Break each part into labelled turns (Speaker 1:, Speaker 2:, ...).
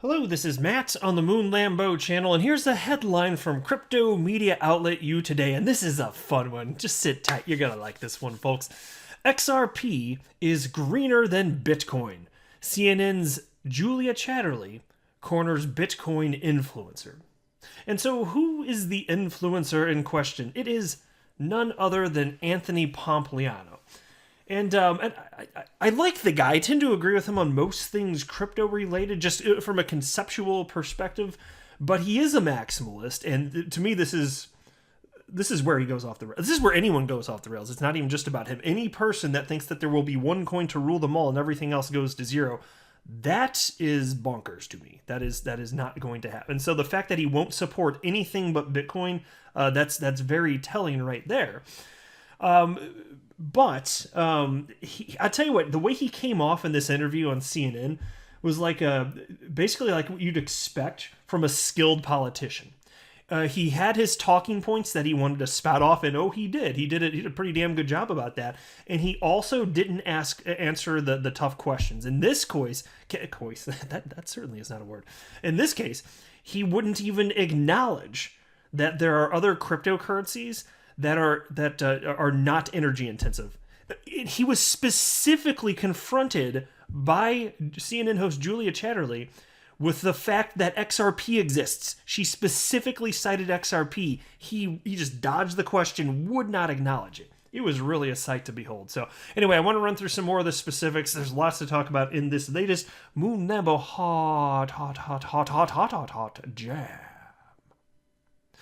Speaker 1: Hello, this is Matt on the Moon Lambo channel, and here's a headline from crypto media outlet You Today, and this is a fun one. Just sit tight, you're gonna like this one, folks. XRP is greener than Bitcoin. CNN's Julia Chatterley corners Bitcoin influencer. And so who is the influencer in question? It is none other than Anthony Pompliano. And I like the guy. I tend to agree with him on most things crypto related, just from a conceptual perspective. But he is a maximalist, and to me, this is where he goes off the rails. This is where anyone goes off the rails. It's not even just about him. Any person that thinks that there will be one coin to rule them all and everything else goes to zero, that is bonkers to me. That is not going to happen. So the fact that he won't support anything but Bitcoin, that's very telling right there. But I tell you what, the way he came off in this interview on CNN was like basically like what you'd expect from a skilled politician. He had his talking points that he wanted to spout off, and he did. He did a pretty damn good job about that. And he also didn't answer the tough questions. In this case, that certainly is not a word. In this case, he wouldn't even acknowledge that there are other cryptocurrencies that are not energy intensive. He was specifically confronted by CNN host Julia Chatterley with the fact that XRP exists. She specifically cited XRP. He just dodged the question, would not acknowledge it. It was really a sight to behold. So anyway, I want to run through some more of the specifics. There's lots to talk about in this latest Moon Lambo hot jam.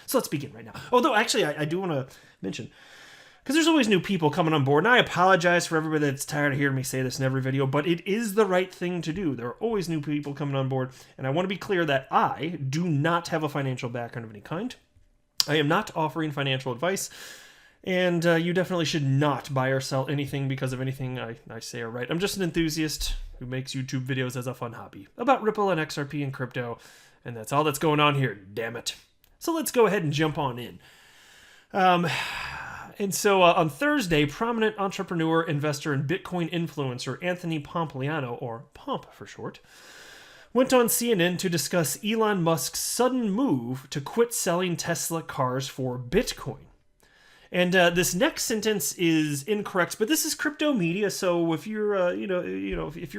Speaker 1: So let's begin right now. Although, actually, I do want to mention, because there's always new people coming on board, and I apologize for everybody that's tired of hearing me say this in every video, but it is the right thing to do. There are always new people coming on board, and I want to be clear that I do not have a financial background of any kind. I am not offering financial advice, and you definitely should not buy or sell anything because of anything I say or write. I'm just an enthusiast who makes YouTube videos as a fun hobby about Ripple and XRP and crypto, and that's all that's going on here, damn it. So let's go ahead and jump on in. And so on Thursday, prominent entrepreneur, investor, and Bitcoin influencer Anthony Pompliano, or Pomp for short, went on CNN to discuss Elon Musk's sudden move to quit selling Tesla cars for Bitcoin. And this next sentence is incorrect, but this is crypto media. So if you're, if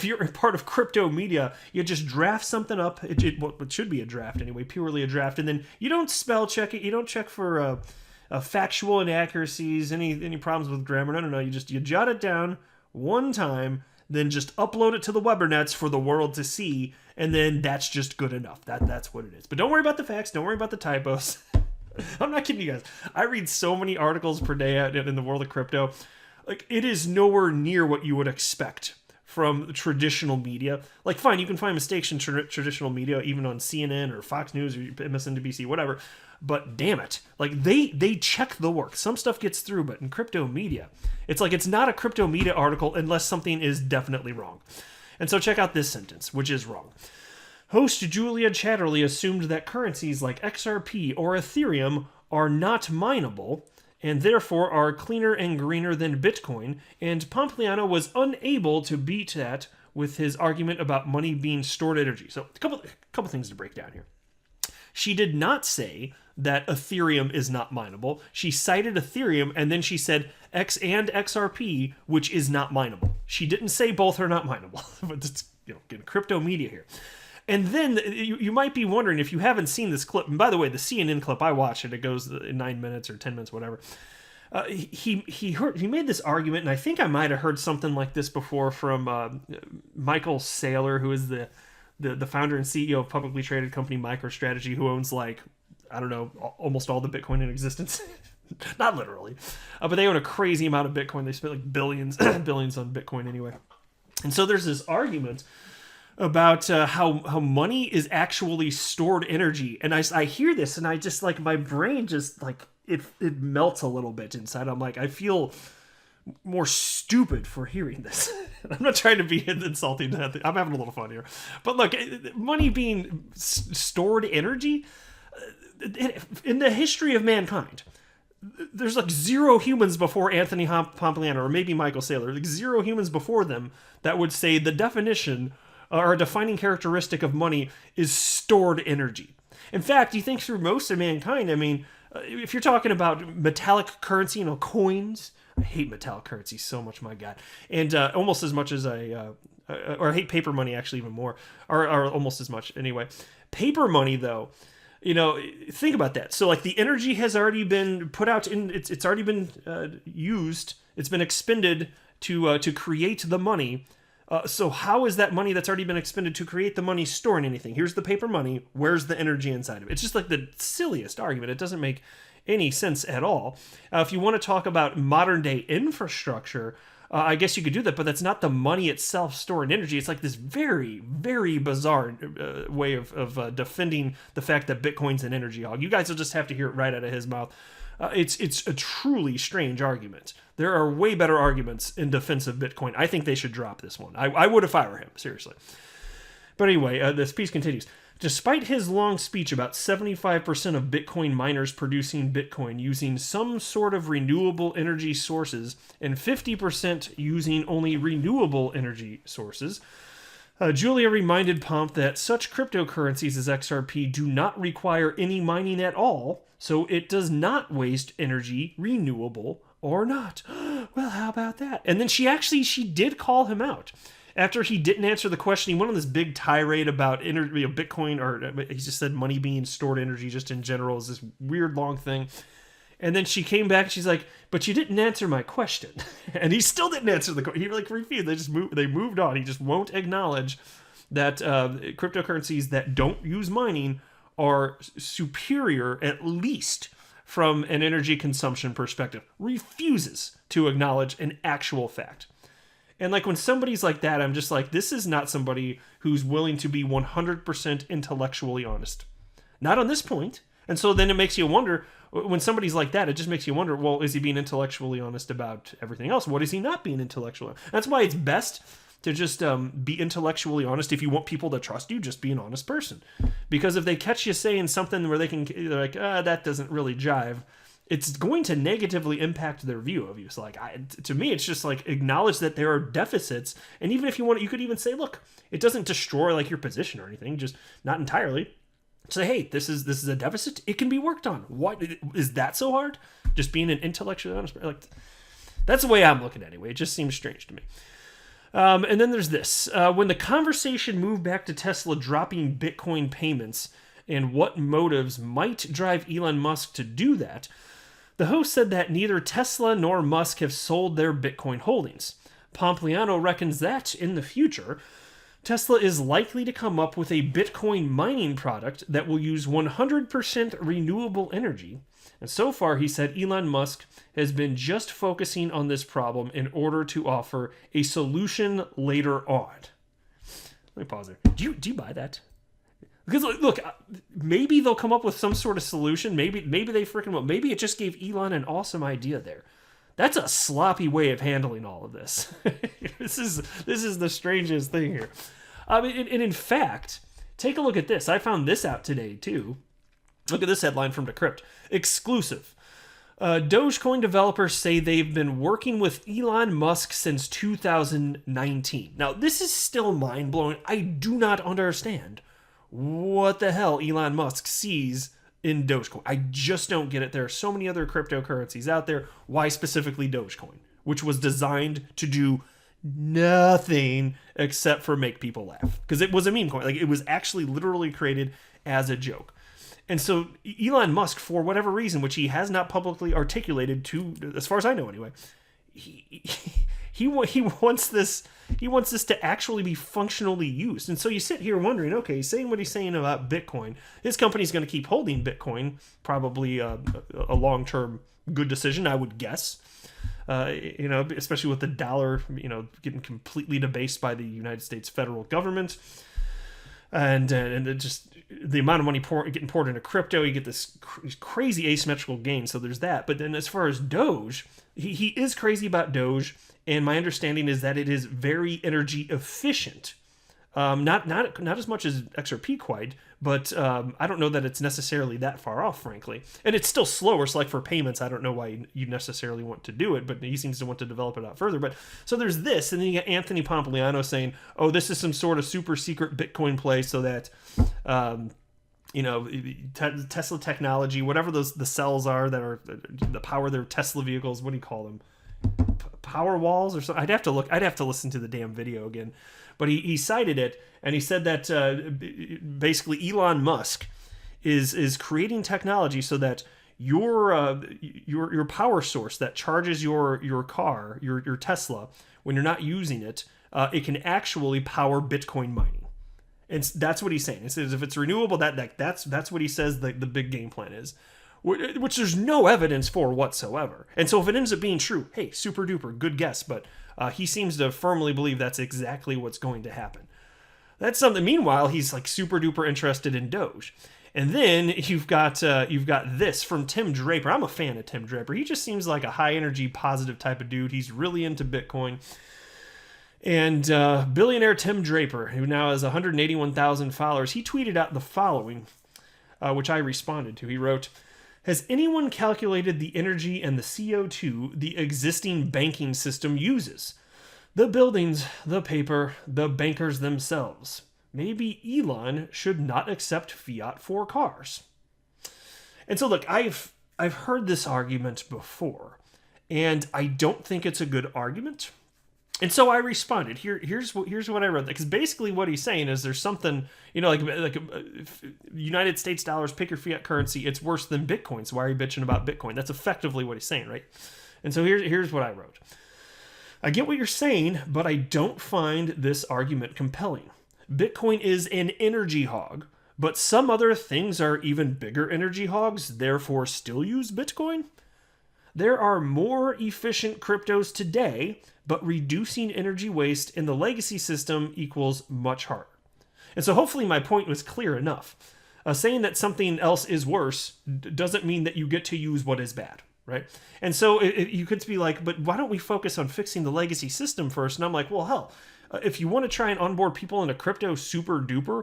Speaker 1: you're part of crypto media, you just draft something up. It should be a draft anyway, purely a draft, and then you don't spell check it. You don't check for factual inaccuracies, any problems with grammar. No. You jot it down one time, then just upload it to the Webernets for the world to see, and then that's just good enough. That's what it is. But don't worry about the facts. Don't worry about the typos. I'm not kidding you guys. I read so many articles per day in the world of crypto. Like, it is nowhere near what you would expect from traditional media. Like, fine, you can find mistakes in traditional media, even on CNN or Fox News or MSNBC, whatever. But damn it, like they check the work. Some stuff gets through, but in crypto media, it's like it's not a crypto media article unless something is definitely wrong. And so check out this sentence, which is wrong. Host Julia Chatterley assumed that currencies like XRP or Ethereum are not mineable and therefore are cleaner and greener than Bitcoin, and Pompliano was unable to beat that with his argument about money being stored energy. So a couple things to break down here. She did not say that Ethereum is not mineable. She cited Ethereum, and then she said X and XRP, which is not mineable. She didn't say both are not mineable. But it's, getting crypto media here. And then you might be wondering, if you haven't seen this clip, and by the way, the CNN clip, I watched it. It goes in 9 minutes or 10 minutes, whatever. He made this argument, and I think I might have heard something like this before from Michael Saylor, who is the founder and CEO of publicly traded company MicroStrategy, who owns almost all the Bitcoin in existence. Not literally, but they own a crazy amount of Bitcoin. They spent like billions on Bitcoin anyway. And so there's this argument about how money is actually stored energy. And I hear this, and I just, like, my brain just, like, it melts a little bit inside. I'm like, I feel more stupid for hearing this. I'm not trying to be insulting. I'm having a little fun here. But look, money being stored energy, in the history of mankind, there's like zero humans before Anthony Pompliano, or maybe Michael Saylor, like zero humans before them that would say the definition or a defining characteristic of money is stored energy. In fact, you think through most of mankind, I mean, if you're talking about metallic currency, coins, I hate metallic currency so much, my God. And almost as much as or I hate paper money actually even more, or almost as much anyway. Paper money, though, think about that. So like the energy has already been put out it's already been used. It's been expended to create the money. So how is that money that's already been expended to create the money storing anything? Here's the paper money. Where's the energy inside of it? It's just like the silliest argument. It doesn't make any sense at all. If you want to talk about modern day infrastructure, I guess you could do that, but that's not the money itself storing energy. It's like this very, very bizarre way of defending the fact that Bitcoin's an energy hog. You guys will just have to hear it right out of his mouth. It's a truly strange argument. There are way better arguments in defense of Bitcoin. I think they should drop this one. I would if I were him, seriously. But anyway, this piece continues. Despite his long speech about 75% of Bitcoin miners producing Bitcoin using some sort of renewable energy sources and 50% using only renewable energy sources, Julia reminded Pomp that such cryptocurrencies as XRP do not require any mining at all, so it does not waste energy, renewable or not. Well, how about that? And then she did call him out. After he didn't answer the question, he went on this big tirade about Bitcoin, or he just said money being stored energy just in general is this weird long thing. And then she came back and she's like, but you didn't answer my question. And he still didn't answer the question. He refused. They moved on. He just won't acknowledge that cryptocurrencies that don't use mining are superior, at least from an energy consumption perspective. Refuses to acknowledge an actual fact. And like when somebody's like that, I'm just like, this is not somebody who's willing to be 100% intellectually honest. Not on this point. And so then it makes you wonder, when somebody's like that, it just makes you wonder, well, is he being intellectually honest about everything else? What is he not being intellectually honest? That's why it's best to just be intellectually honest. If you want people to trust you, just be an honest person. Because if they catch you saying something where they're like, that doesn't really jive, it's going to negatively impact their view of you. So like, to me, it's just like acknowledge that there are deficits. And even if you want, you could even say, look, it doesn't destroy like your position or anything, just not entirely. Say, hey, this is a deficit. It can be worked on. Why is that so hard? Just being an intellectually honest, like that's the way I'm looking at it anyway. It just seems strange to me. And then there's this. When the conversation moved back to Tesla dropping Bitcoin payments and what motives might drive Elon Musk to do that, the host said that neither Tesla nor Musk have sold their Bitcoin holdings. Pompliano reckons that, in the future, Tesla is likely to come up with a Bitcoin mining product that will use 100% renewable energy. And so far, he said Elon Musk has been just focusing on this problem in order to offer a solution later on. Let me pause there. Do you buy that? Because look, maybe they'll come up with some sort of solution. Maybe they freaking will. Maybe it just gave Elon an awesome idea there. That's a sloppy way of handling all of this. This is the strangest thing here. And in fact, take a look at this. I found this out today too. Look at this headline from Decrypt. Exclusive. Dogecoin developers say they've been working with Elon Musk since 2019. Now, this is still mind-blowing. I do not understand what the hell Elon Musk sees in Dogecoin. I just don't get it. There are so many other cryptocurrencies out there. Why specifically Dogecoin? Which was designed to do nothing except for make people laugh. Because it was a meme coin. Like, it was actually literally created as a joke. And so Elon Musk, for whatever reason, which he has not publicly articulated to, as far as I know anyway, he wants this to actually be functionally used. And so you sit here wondering, okay, he's saying what he's saying about Bitcoin. His company's going to keep holding Bitcoin, probably a long-term good decision, I would guess. Especially with the dollar, getting completely debased by the United States federal government. And just the amount of money getting poured into crypto, you get this crazy asymmetrical gain. So there's that. But then as far as Doge, he is crazy about Doge. And my understanding is that it is very energy efficient. Not as much as XRP quite, but I don't know that it's necessarily that far off, frankly. And it's still slower. So like for payments, I don't know why you necessarily want to do it, but he seems to want to develop it out further. But so there's this, and then you got Anthony Pompliano saying, "Oh, this is some sort of super secret Bitcoin play, so that." Tesla technology, whatever the cells are that are the power their Tesla vehicles. What do you call them? Power walls or something. I'd have to listen to the damn video again. But he cited it, and he said that basically Elon Musk is creating technology so that your power source that charges your car, your Tesla, when you're not using it, it can actually power Bitcoin mining. And that's what he's saying. He says if it's renewable, that's what he says the big game plan is, which there's no evidence for whatsoever. And so if it ends up being true, hey, super duper, good guess. But he seems to firmly believe that's exactly what's going to happen. That's something. Meanwhile, he's like super duper interested in Doge. And then you've got this from Tim Draper. I'm a fan of Tim Draper. He just seems like a high energy, positive type of dude. He's really into Bitcoin. And billionaire Tim Draper, who now has 181,000 followers, he tweeted out the following, which I responded to. He wrote, "Has anyone calculated the energy and the CO2 the existing banking system uses? The buildings, the paper, the bankers themselves. Maybe Elon should not accept fiat for cars." And so look, I've heard this argument before, and I don't think it's a good argument. And so I responded. Here's what I wrote. Because basically what he's saying is there's something, like United States dollars, pick your fiat currency, it's worse than Bitcoin. So why are you bitching about Bitcoin? That's effectively what he's saying, right? And so here's what I wrote. I get what you're saying, but I don't find this argument compelling. Bitcoin is an energy hog, but some other things are even bigger energy hogs, therefore still use Bitcoin? There are more efficient cryptos today, but reducing energy waste in the legacy system equals much harder. And so hopefully my point was clear enough. Saying that something else is worse doesn't mean that you get to use what is bad, right? And so you could be like, but why don't we focus on fixing the legacy system first? And I'm like, well, hell, if you want to try and onboard people into crypto super duper,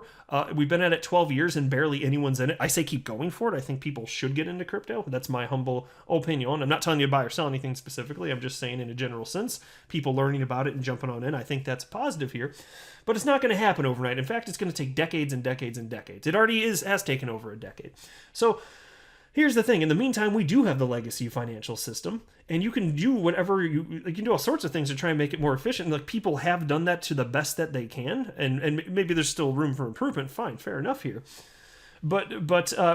Speaker 1: we've been at it 12 years and barely anyone's in it. I say keep going for it. I think people should get into crypto. That's my humble opinion. I'm not telling you to buy or sell anything specifically. I'm just saying in a general sense, people learning about it and jumping on in. I think that's positive here. But it's not going to happen overnight. In fact, it's going to take decades and decades and decades. It already has taken over a decade. So here's the thing. In the meantime, we do have the legacy financial system, and you can do whatever you can do all sorts of things to try and make it more efficient. Like people have done that to the best that they can, and maybe there's still room for improvement. Fine, fair enough here. But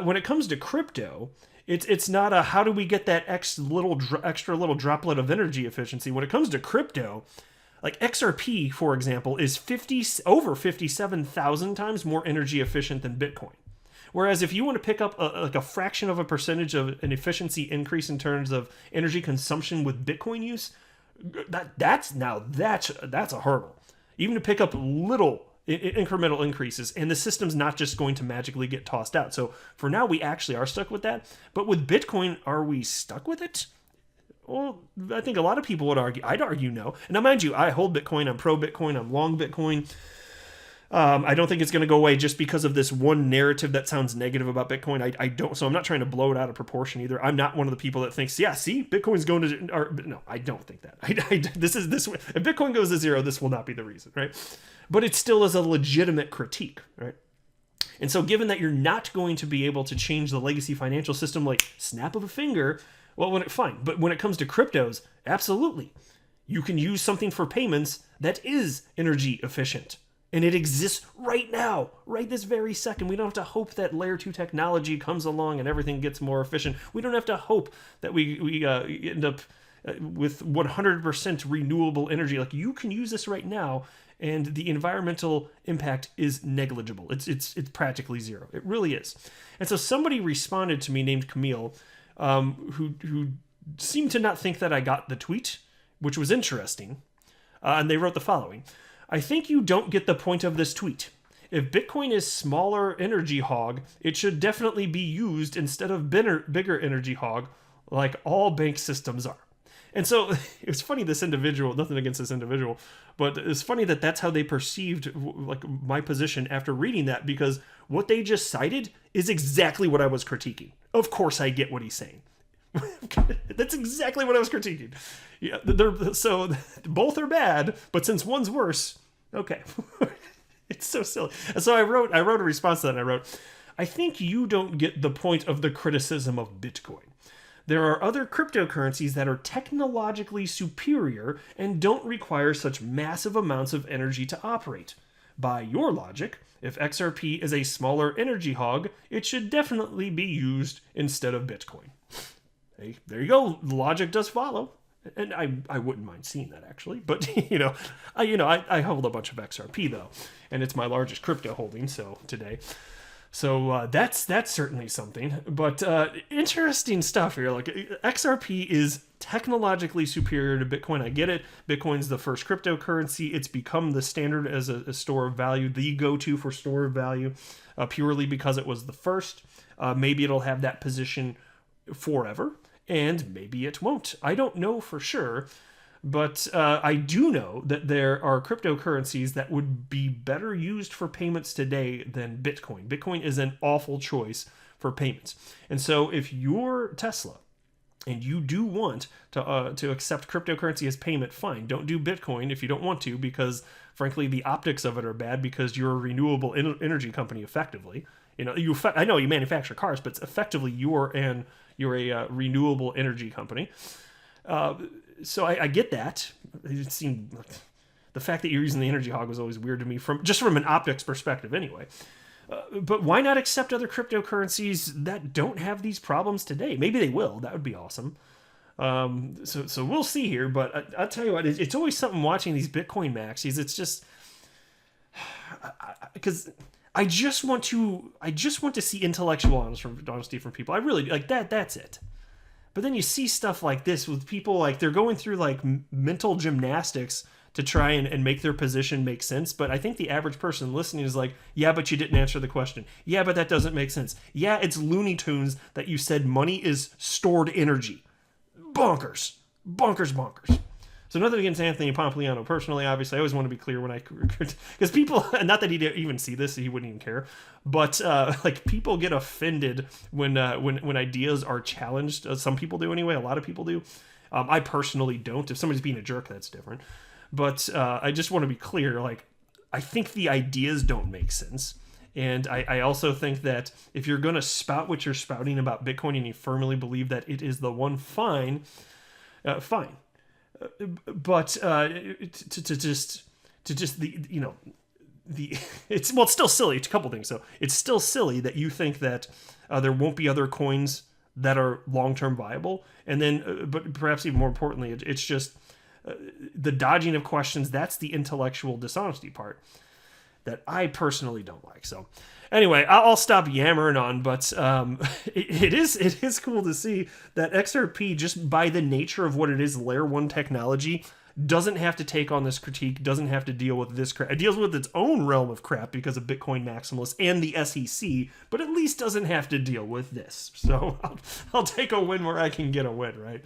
Speaker 1: when it comes to crypto, it's not a how do we get that extra little droplet of energy efficiency. When it comes to crypto, like XRP, for example, is over 57,000 times more energy efficient than Bitcoin. Whereas if you want to pick up a fraction of a percentage of an efficiency increase in terms of energy consumption with Bitcoin use, that's a hurdle. Even to pick up little incremental increases, and the system's not just going to magically get tossed out. So for now, we actually are stuck with that. But with Bitcoin, are we stuck with it? Well, I think a lot of people would argue. I'd argue no. And now, mind you, I hold Bitcoin. I'm pro Bitcoin. I'm long Bitcoin. I don't think it's going to go away just because of this one narrative that sounds negative about Bitcoin. I don't, so I'm not trying to blow it out of proportion either. I'm not one of the people that thinks, yeah, see, Bitcoin's going to, no, I don't think that. If Bitcoin goes to zero, this will not be the reason, right? But it still is a legitimate critique, right? And so given that you're not going to be able to change the legacy financial system like snap of a finger, well, fine. But when it comes to cryptos, absolutely. You can use something for payments that is energy efficient. And it exists right now, right this very second. We don't have to hope that layer 2 technology comes along and everything gets more efficient. We don't have to hope that we end up with 100% renewable energy. Like, you can use this right now, and the environmental impact is negligible. It's practically zero. It really is. And so somebody responded to me named Camille, who seemed to not think that I got the tweet, which was interesting. And they wrote the following. I think you don't get the point of this tweet. If Bitcoin is smaller energy hog, it should definitely be used instead of bigger energy hog, like all bank systems are. And so it was funny, this individual, nothing against this individual, but it's funny that that's how they perceived like my position after reading that, because what they just cited is exactly what I was critiquing. Of course I get what he's saying. That's exactly what I was critiquing. Yeah, so both are bad, but since one's worse, okay. It's so silly. And so I wrote a response to that, and I wrote, I think you don't get the point of the criticism of Bitcoin. There are other cryptocurrencies that are technologically superior and don't require such massive amounts of energy to operate. By your logic, if XRP is a smaller energy hog, it should definitely be used instead of Bitcoin. Hey, there you go. The logic does follow. And I wouldn't mind seeing that, actually. But, I hold a bunch of XRP, though. And it's my largest crypto holding, so today. So that's certainly something. But interesting stuff here. Like, XRP is technologically superior to Bitcoin. I get it. Bitcoin's the first cryptocurrency. It's become the standard as a store of value, the go-to for store of value, purely because it was the first. Maybe it'll have that position forever, and maybe it won't. I don't know for sure. But I do know that there are cryptocurrencies that would be better used for payments today than Bitcoin. Bitcoin is an awful choice for payments. And so if you're Tesla and you do want to accept cryptocurrency as payment, fine. Don't do Bitcoin if you don't want to, because frankly, the optics of it are bad, because you're a renewable energy company effectively. I know you manufacture cars, but effectively you're a renewable energy company. So I get that. It seemed like the fact that you're using the energy hog was always weird to me, from an optics perspective anyway. But why not accept other cryptocurrencies that don't have these problems today? Maybe they will. That would be awesome. So we'll see here. But I'll tell you what, it's always something watching these Bitcoin maxis. It's just because I just want to see intellectual honesty from people. I really like that. That's it. But then you see stuff like this with people, like they're going through like mental gymnastics to try and make their position make sense. But I think the average person listening is like, yeah, but you didn't answer the question. Yeah, but that doesn't make sense. Yeah, it's Looney Tunes that you said money is stored energy. Bonkers. So nothing against Anthony Pompliano personally. Obviously, I always want to be clear when because people, not that he'd even see this, he wouldn't even care, but like people get offended when ideas are challenged. Some people do anyway. A lot of people do. I personally don't. If somebody's being a jerk, that's different. But I just want to be clear. Like, I think the ideas don't make sense. And I also think that if you're going to spout what you're spouting about Bitcoin and you firmly believe that it is the one, fine. But to just it's still silly. It's a couple things. So it's still silly that you think that there won't be other coins that are long-term viable. And then, but perhaps even more importantly, it's just the dodging of questions. That's the intellectual dishonesty part that I personally don't like. So anyway, I'll stop yammering on, but it is cool to see that XRP, just by the nature of what it is, layer 1 technology, doesn't have to take on this critique, doesn't have to deal with this crap. It deals with its own realm of crap because of Bitcoin maximalists and the SEC, but at least doesn't have to deal with this. So I'll take a win where I can get a win, right?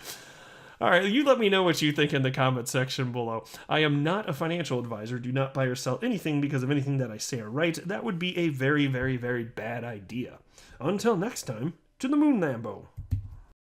Speaker 1: All right, you let me know what you think in the comment section below. I am not a financial advisor. Do not buy or sell anything because of anything that I say or write. That would be a very, very, very bad idea. Until next time, to the moon, Lambo.